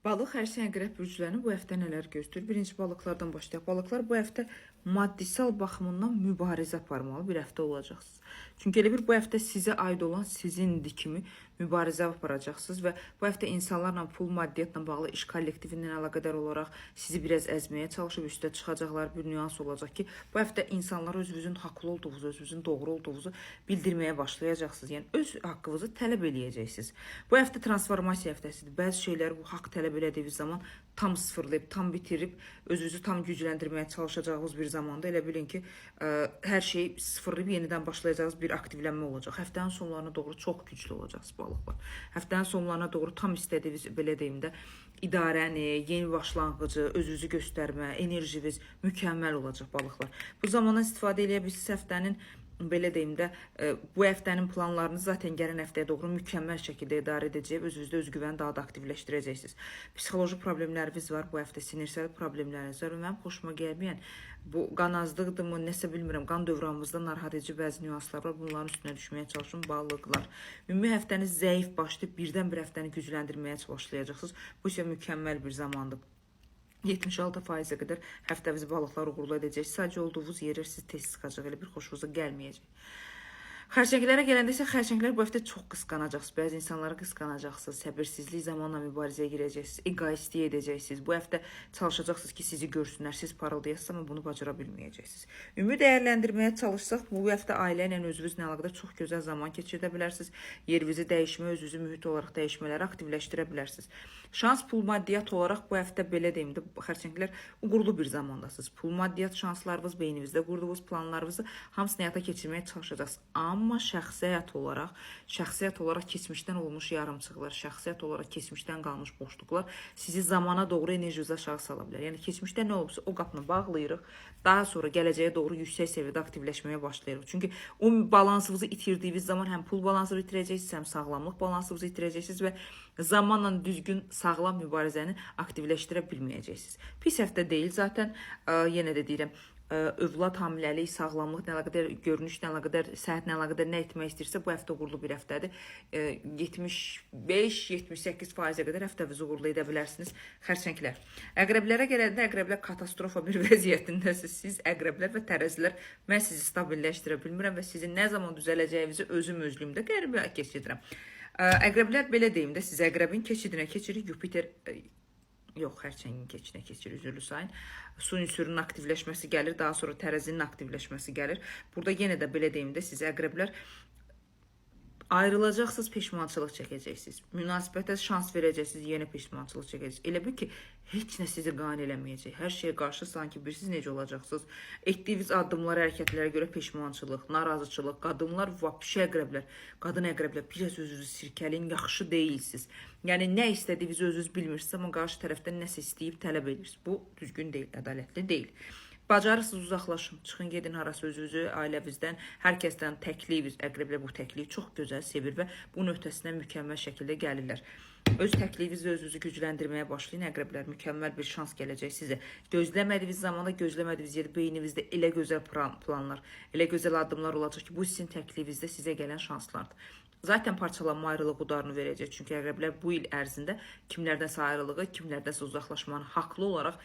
Balıq, Xərçəng, Əqrəb bürclərini bu həftə nələr gözləyir? Birinci balıqlardan başlayaq. Balıqlar bu həftə maddisal baxımından mübarizə aparmalı bir həftə olacaqsınız. Çünki elə bir bu həftə sizə aid olan sizindir kimi mübarizə aparacaqsınız və bu həftə insanlarla, pul, maddiyyatla bağlı iş kollektivindən əlaqədar olaraq sizi biraz əzməyə çalışıb üstə çıxacaqlar. Bir nüans olacaq ki, bu həftə insanlara özünüzün haqlı olduğunuzu, özünüzün doğru olduğunuzu bildirməyə başlayacaqsınız. Yəni öz haqqınızı tələb eləyəcəksiniz. Bu həftə transformasiya həftəsidir. Bəzi şeyləri bu haqq tələb elədiyiniz zaman tam sıfırlayıb, tam bitirib, özünüzü tam gücləndirməyə çalışacağınız bir zamanda elə bilin ki, hər şeyi sıfırlayıb yenidən başlayacağınız bir aktivlənmə olacaq. Həftənin sonlarına doğru çox güclü olacaqsınız balıqlar. Həftənin sonlarına doğru tam istədiyiniz, belə deyim də, idarəni, yeni başlanğıcı, özünüzü göstərmə, enerjiniz mükəmməl olacaq balıqlar. Bu zamandan istifadə edə bilirsiniz həftənin belə deyim də, bu həftənin planlarını zaten gələn həftəyə doğru mükəmməl şəkildə idarə edəcək, özünüzdə özgüvəni daha da aktivləşdirəcəksiniz. Psixoloji problemləriniz var bu həftə, sinirsel problemləriniz var. Mənim xoşuma gəlməyən bu qan azlıqdırmı, nəsə bilmirəm, qan dövranımızda narahat edici bəzi nüanslar var. Bunların üstünə düşməyə çalışın balıqlar. Ümumi həftəniz zəif başlayıb birdən bir həftəni gücləndirməyə başlayacaqsınız. Bu isə mükəmməl bir zamandır. 76%-ə qədər həftəvizi balıqlar uğurlu edəcək. Sadəcə olduğunuz yerə siz tez sıxacaq, elə bir xoşunuza gəlməyəcək. Xərçənglərə gələndə isə xərçənglər bu həftə çox qısqanacaqsınız. Bəzi insanları qısqanacaqsınız. Səbirsizlik zamanla mübarizəyə girəcəksiniz. Egoistlik edəcəksiniz. Bu həftə çalışacaqsınız ki, sizi görsünlər. Siz parıldayasınız, amma bunu bacara bilməyəcəksiniz. Ümumi dəyərləndirməyə çalışsaq, bu həftə ailə ilə özünüzlə əlaqədar çox gözəl zaman keçirdə bilərsiniz. Yerinizi dəyişmə, özünüzü mühit olaraq dəyişmələri aktivləşdirə bilərsiniz. Şans, pul, maddiyyat olaraq bu həftə belə deyim də, xərçənglər uğurlu bir zamandasınız. Pul, maddiyyat şanslarınız, beyninizdə qurduğunuz planlarınızı hamısını həyata keçirməyə çalışacaqsınız. Amma şəxsiyyət olaraq keçmişdən olmuş yarımçıqlar, şəxsiyyət olaraq keçmişdən qalmış boşluqlar sizi zamana doğru enerjinizi aşağı sala bilər. Yəni keçmişdə nə olubsa o qapını bağlayırıq. Daha sonra gələcəyə doğru yüksək səviyyədə aktivləşməyə başlayırıq. Çünki o balansınızı itirdiyiniz zaman həm pul balansını itirəcəksiniz, həm sağlamlıq balansınızı itirəcəksiniz və zamanla düzgün, sağlam mübarizəni aktivləşdirə bilməyəcəksiniz. Pis həftə deyil zaten, yenə də deyirəm, övlad, hamiləlik, sağlamlıq nə əlaqədar, görünüşlə əlaqədar, səhhətlə əlaqədar nə etmək istəyirsə bu həftə uğurlu bir həftədir. 75-78%-ə qədər həftəvizi uğurlu edə bilərsiniz xərçənglər. Əqrəblərə gələndə əqrəblər katastrofa bir vəziyyətindəsiniz. Siz əqrəblər və tərəzilər, mən sizi stabilləşdirə bilmirəm və sizin nə zaman düzələcəyinizi özüm özlüyümdə qəribə keçirirəm. Əqrəblər belə deyim də, siz əqrəbin keçidinə keçirir, Yupiter, yox, xərçəngin keçidinə keçirir, üzürlü sayın. Su ünsürünün aktivləşməsi gəlir, daha sonra tərəzinin aktivləşməsi gəlir. Burada yenə də belə deyim də, siz əqrəblər ayrılacaqsınız, peşmançılıq çəkəcəksiniz. Münasibətə şans verəcəksiniz, yenə peşmançılıq çəkəcəksiniz. Elə bil ki, heç nə sizi qane eləməyəcək. Hər şeyə qarşı sanki bilirsiniz necə olacaqsınız. Etdiyiniz addımlara, hərəkətlərə görə peşmançılıq, narazıçılıq, qadınlar, vapşi əqrəblər, qadın əqrəblər, biraz özünüzü sirkələyin, yaxşı deyilsiniz. Yəni, nə istədiyinizi özünüz bilmirsiniz, amma qarşı tərəfdən nəsə istəyib tələb edirsiniz. Bu düzgün deyil, ədalətli deyil. Bacarırsınız, uzaqlaşın, çıxın, gedin harası özünüzü, ailəvizdən, hər kəsdən təkliyiz, əqrəblər bu təkliyi çox gözəl sevir və bunun öhdəsindən mükəmməl şəkildə gəlirlər. Öz təkliyinizlə özünüzü gücləndirməyə başlayın, əqrəblər, mükəmməl bir şans gələcək sizə. Gözləmədiyiniz zamanda, gözləmədiyiniz yerdə beyninizdə elə gözəl planlar, elə gözəl addımlar olacaq ki, bu sizin təklifinizdə sizə gələn şanslardır. Zaten parçalanma ayrılıq udarını verəcək. Çünki əqrəblər bu il ərzində kimlərdənsə ayrılığı, kimlərdənsə uzaqlaşmanı haqlı olaraq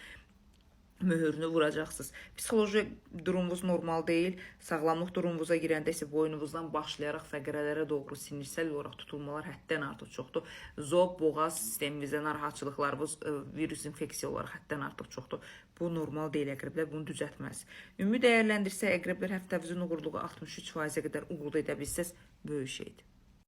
möhürünü vuracaqsınız. Psixoloji durumunuz normal deyil. Sağlamlıq durumunuza girəndə isə boynunuzdan başlayaraq fəqərələrə doğru sinirsel olaraq tutulmalar həddən artıq çoxdur. Zob, boğaz sistemimizdə narahatçılıqlarımız, virus infeksiya olaraq həddən artıq çoxdur. Bu normal deyil, əqrəblər bunu düzəltməz. Ümumi dəyərləndirsə, əqrəblər həftəvizin uğurluğu 63%-ə qədər uğurlu edə bilsəz, böyük şeydir.